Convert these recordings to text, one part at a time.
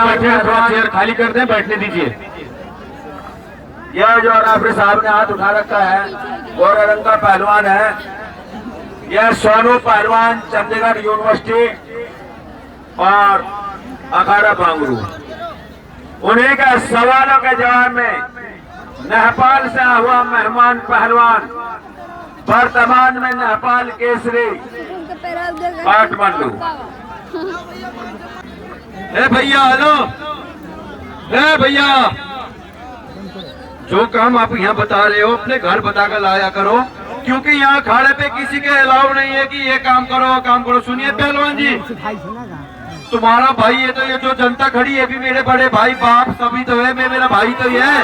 बैठे हैं, थोड़ा चेयर खाली कर दें, बैठने दीजिए। यह जो राफरी साहब ने हाथ उठा रखा है गोरे रंग का पहलवान है, यह सोनू पहलवान चंडीगढ़ यूनिवर्सिटी और अखाड़ा बांगरू। उन्हीं के सवालों के जवाब में नेपाल से हुआ मेहमान पहलवान, वर्तमान में नेपाल केसरी काठमांडू। भैया हेलो, भैया जो काम आप यहाँ बता रहे हो अपने घर बताकर लाया करो, क्योंकि यहाँ अखाड़े पे किसी के अलाउ नहीं है कि ये काम करो वो काम करो। सुनिए पहलवान जी, तुम्हारा भाई है तो ये जो जनता खड़ी है भी मेरे बड़े भाई बाप सभी तो है, मैं मेरा भाई तो ही है।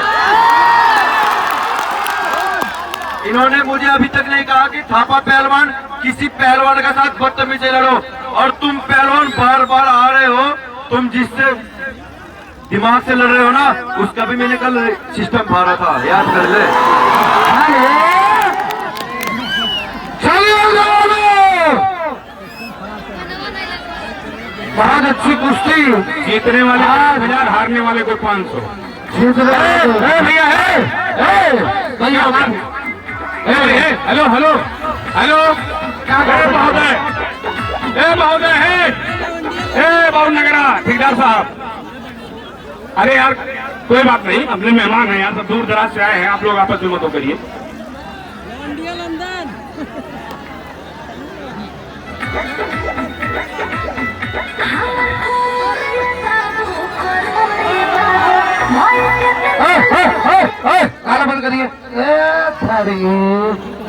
इन्होंने मुझे अभी तक नहीं कहा कि थापा पहलवान किसी पहलवान के साथ बदतमीजी लड़ो, और तुम पहलवान बार बार आ रहे हो, तुम जिससे दिमाग से लड़ रहे हो ना उसका भी मैंने कल सिस्टम मारा था, याद कर ले। बहुत अच्छी कुश्ती, जीतने वाले 1000, हारने वाले को 500। भैया हेलो हेलो हेलो, क्या महोदय, महोदय है बाबू नगरा ठेकेदार साहब। अरे यार कोई बात नहीं, अपने मेहमान हैं यार, सब दूर दराज से आए हैं, आप लोग आपस में मत करिए। काला बंद करिए,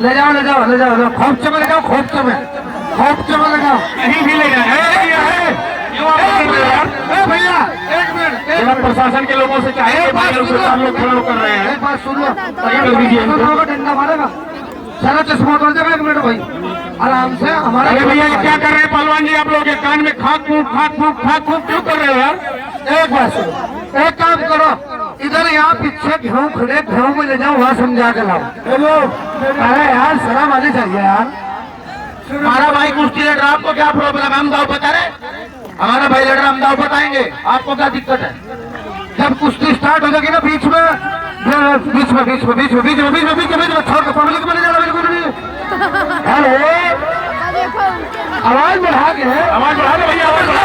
ले जाओ ले जाओ ले जाओ, खोपचे में ले जाओ, खोपचे में ले जाओ, कहीं भी ले जाए। भैया एक मिनट, प्रशासन के लोगों से चाहिए हम लोग खड़ा कर रहे हैं, एक बात सुनो, डंडा मारेगा, सारा चश्मा उतर जाएगा। एक मिनट भाई, आराम से हमारा। अरे भैया क्या कर रहे हैं पहलवान जी, आप लोग के कान में खाक फूक क्यों कर रहे हो यार? एक बात सुनो, एक काम करो, इधर यहाँ पीछे गेहूँ खड़े, गेहूँ में ले जाओ, वहाँ समझा के लाओ। अरे यार शर्म आनी चाहिए यार। हमारा भाई कुश्ती लड़ रहा, आपको क्या प्रॉब्लम है? हम दाव बता रहे, हमारा भाई लड़ रहा, हम दाव बताएंगे, आपको क्या दिक्कत है? जब कुश्ती स्टार्ट हो जाएगी ना बीच में छोड़ के पब्लिक में ले जाना बिल्कुल भी। हेलो आवाज बढ़ा के, आवाज बढ़ा दे भैया, आवाज बढ़ा।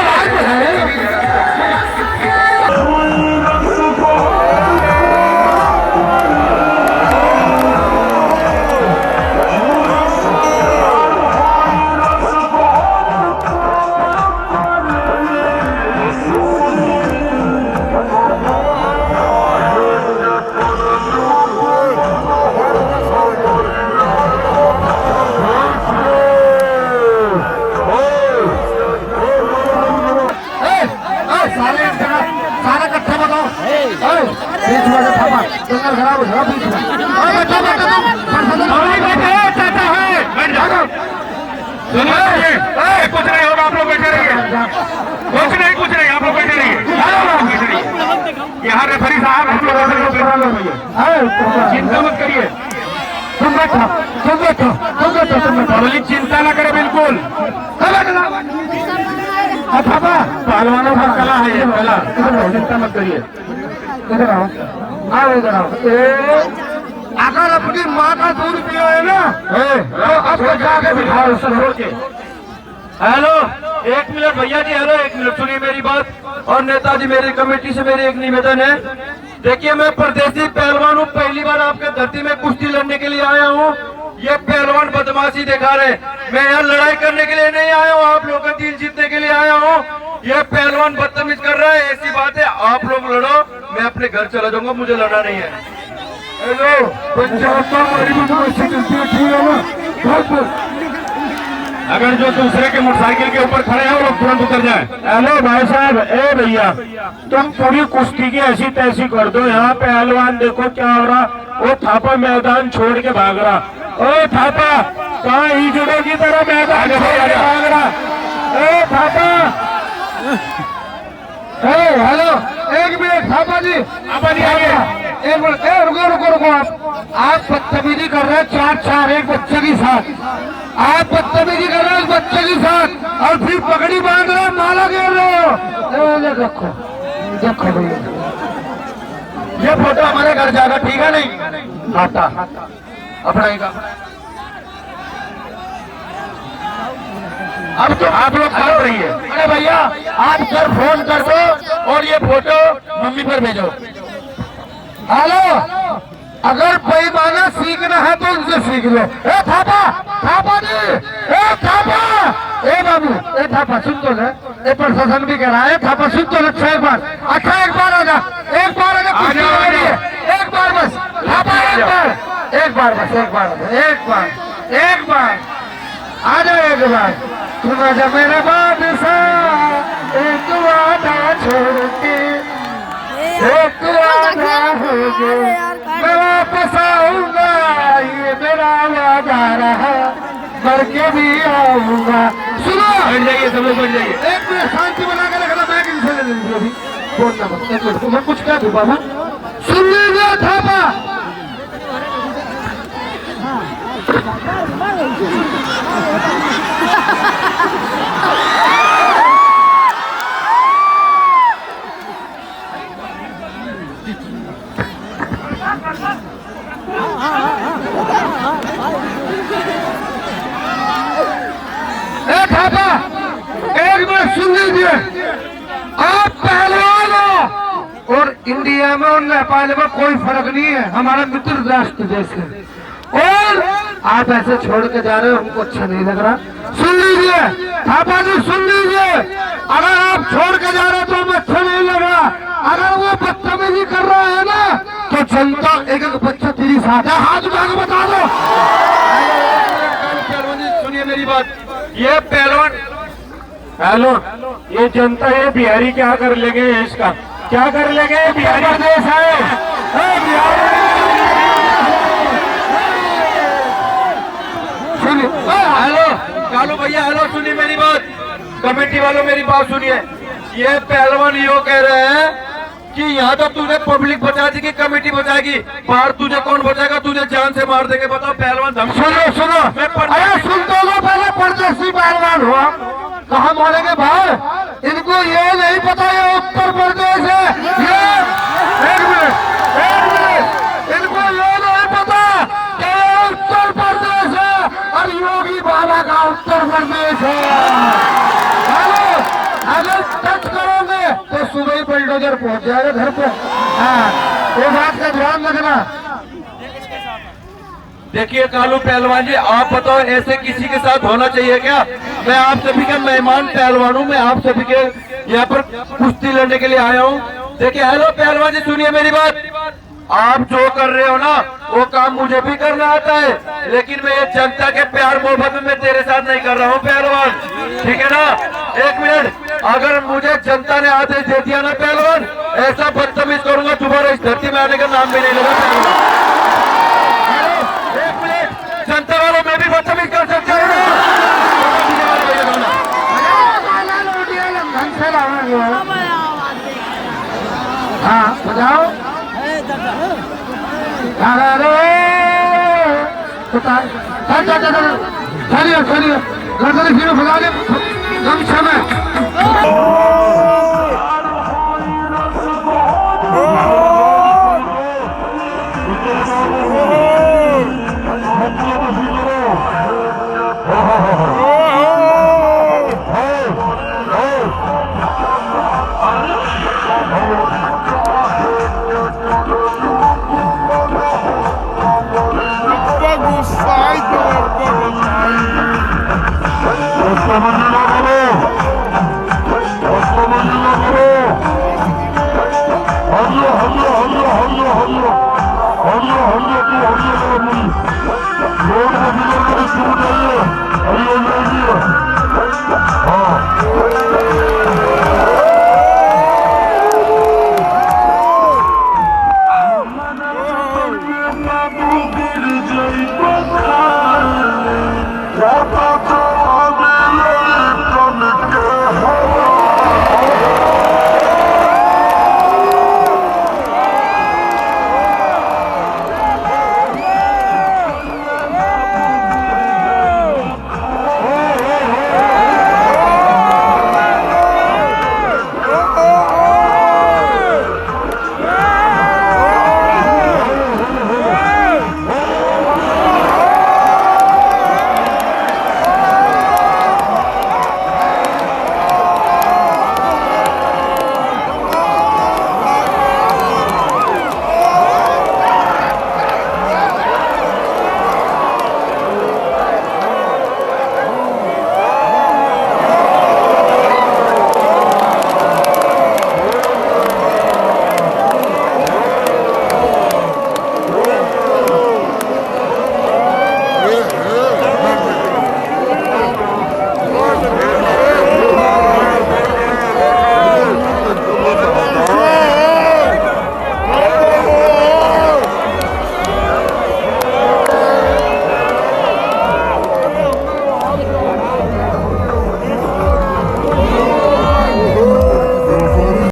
कुछ नहीं होगा, आप लोग बैठे रहिए, कुछ नहीं आप लोग बैठे रहिए। यहाँ रेफरी साहब हम लोग चिंता मत करिए, तुम बैठो, पब्लिक चिंता ना करे बिल्कुल। पहलवानों का कला है ये, कला, चिंता मत करिए। इधर आओ, इधर आओ। अगर अपनी माँ का दूध पियो है ना तो आपको जाके बिठाओ उससे छोड़ के। हेलो एक मिनट भैया जी, हेलो एक मिनट सुनिए मेरी बात। और नेताजी मेरी कमेटी से मेरी एक निवेदन है, देखिए मैं परदेसी पहलवान हूँ, पहली बार आपके धरती में कुश्ती लड़ने के लिए आया हूँ। ये पहलवान बदमाशी दिखा रहे, मैं यहाँ लड़ाई करने के लिए नहीं आया हूँ, आप लोगों का दिल जीतने के लिए आया हूँ। ये पहलवान बदतमीज कर रहा है, ऐसी बात है, आप लोग लड़ो, मैं अपने घर चला जाऊंगा, मुझे लड़ना नहीं है। हेलो अगर जो दूसरे के मोटरसाइकिल के ऊपर खड़े हैं वो लोग तुरंत उतर जाए। हेलो भाई साहब, ए भैया तुम पूरी कुश्ती की ऐसी तैसी कर दो। यहाँ पहलवान देखो क्या हो रहा, वो थापा मैदान छोड़ के भाग रहा। ओ थापा कहाँ ईजड़ों की तरह मैदान छोड़ के भाग रहा? ए थापा, हेलो एक मिनट थापा जी, आगे एक मिनट, रुको आप बदतमीजी कर रहे हैं 4-4 एक बच्चे के साथ, आप बदतमीजी कर रहे हैं उस बच्चे के साथ और फिर पगड़ी बांध रहे हो, माला घेर रहे हो। रखो देखो भैया, ये फोटो हमारे घर जाएगा, ठीक है नहीं? आता अपना ही का। अब तो आप लोग खा रही है। अरे भैया आप सर फोन कर दो और ये फोटो मम्मी पर भेजो। हेलो, अगर पैमाना सीखना है तो उनसे सीख लो। ए थापा, थापा जी, ए थापा, ए बाबू, ए थापा सुन तो ले, ए प्रशासन भी कह रहा है, थापा सुन तो ले, अच्छा एक बार आ जा, एक बार आ जा, एक बार बस, थापा एक बार बस, एक बार आ जाओ, एक बार तुम आजा मेरे बादशाह, एक वादा छोड़ के, एक वादा हो गया, मैं वापस आऊंगा, ये मेरा वादा रहा, मर के भी आऊंगा। सुनो, बैठ जाइए सब लोग, बैठ जाइए, एक मिनट शांति बना के रखना, मैं किसी से ले लूंगी अभी, बोलना मत, एक मिनट, मैं कुछ क्या दूँ बाबा, सुन लीजिए थापा। एक बार सुन लीजिए, आप पहलवान हो और इंडिया में और नेपाल में कोई फर्क नहीं है, हमारा मित्र राष्ट्र जैसे, और आप ऐसे छोड़ के जा रहे हो, हमको अच्छा नहीं लग रहा। सुन लीजिए थापा जी, सुन लीजिए, अगर आप छोड़ के जा रहे हो तो हमें अच्छा नहीं लग रहा, अगर वो बदतमीजी कर रहा है ना तो जनता एक एक बच्चा तेरी साथ है, हाथ उठा के बता दो। सुनिए मेरी बात, ये पहलवान ये जनता, ये बिहारी क्या कर लेंगे, इसका क्या कर लेंगे, बिहारी देश है बिहारी। हेलो कालू भैया, हेलो सुनिए मेरी बात, कमेटी वालों मेरी बात सुनिए, ये पहलवान यो कह रहे हैं कि यहाँ तो तुझे पब्लिक बचा दी, कमेटी बचाएगी, बाहर तुझे कौन बचाएगा, तुझे जान से मार देंगे, बताओ पहलवान। सुनो, अरे सुन तो पहले परदेसी पहलवान हुआ, कहाँ मारेंगे भाई, इनको ये नहीं पता ये उत्तर प्रदेश है, ये एक मिनट, इनको ये नहीं पता कि ये उत्तर प्रदेश है और योगी बाबा का उत्तर प्रदेश है। अगर टच करोगे तो सुबह ही बुलडोजर पहुंच जाएगा घर पे। हाँ, ये बात का ध्यान रखना। देखिए कालू पहलवान जी, आप बताओ ऐसे किसी के साथ होना चाहिए क्या? मैं आप सभी का मेहमान पहलवान हूँ, मैं आप सभी के यहाँ पर कुश्ती लड़ने के लिए आया हूँ। देखिए हेलो पहलवान जी, सुनिए मेरी बात, आप जो कर रहे हो ना वो काम मुझे भी करना आता है, लेकिन मैं ये जनता के प्यार मोहब्बत में मैं तेरे साथ नहीं कर रहा हूँ पहलवान, ठीक है ना? एक मिनट, अगर मुझे जनता ने आदेश दे दिया ना पहलवान, ऐसा बदतमीज करूंगा दोबारा इस धरती में आने का नाम भी नहीं लगा। एक मिनट, जनता वालों में भी बदतमीज कर सकते हैं। हाँ बताओ, चलिए गर्दन फिर फैला दे गमछा में।